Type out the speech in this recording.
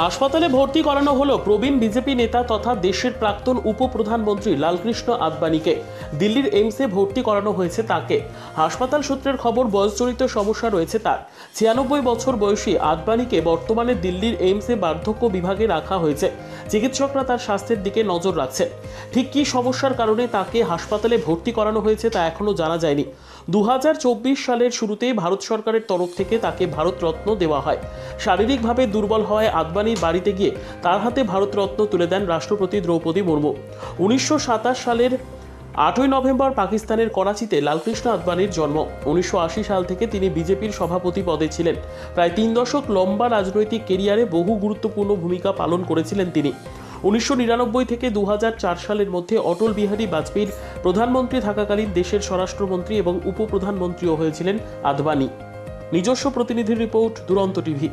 হাসপাতালে ভর্তি করানো হলো প্রবীণ বিজেপি নেতা তথা দেশের প্রাক্তন উপপ্রধানমন্ত্রী লালকৃষ্ণ আদবানিকে। দিল্লির এইমসে ভর্তি করানো হয়েছে তাকে। হাসপাতাল সূত্রের খবর, বয়সজনিত সমস্যা রয়েছে তার। 96 বছর বয়সী আদবানিকে বর্তমানে দিল্লির এইমসে বার্ধক্য বিভাগে রাখা হয়েছে। চিকিৎসকরা তার স্বাস্থ্যের দিকে নজর রাখছেন। ঠিক কী সমস্যার কারণে তাকে হাসপাতালে ভর্তি করানো হয়েছে তা এখনও জানা যায়নি। 2024 সালের শুরুতেই ভারত সরকারের তরফ থেকে তাকে ভারতরত্ন দেওয়া হয়। শারীরিকভাবে দুর্বল হওয়ায় আদবানির বাড়িতে গিয়ে তার হাতে ভারতরত্ন তুলে দেন রাষ্ট্রপতি দ্রৌপদী মুর্মু। 1927 সালের 8ই নভেম্বর পাকিস্তানের করাচিতে লালকৃষ্ণ আদবানির জন্ম। 1980 সাল থেকে তিনি বিজেপির সভাপতি পদে ছিলেন। প্রায় 3 দশক লম্বা রাজনৈতিক কেরিয়ারে বহু গুরুত্বপূর্ণ ভূমিকা পালন করেছিলেন তিনি। 1999 থেকে 2004 সালের মধ্যে অটল বিহারী বাজপেয়ীর প্রধানমন্ত্রী থাকাকালীন দেশের স্বরাষ্ট্রমন্ত্রী এবং উপপ্রধানমন্ত্রীও হয়েছিলেন আদবানি। নিজস্ব প্রতিনিধির রিপোর্ট, দুরন্ত টিভি।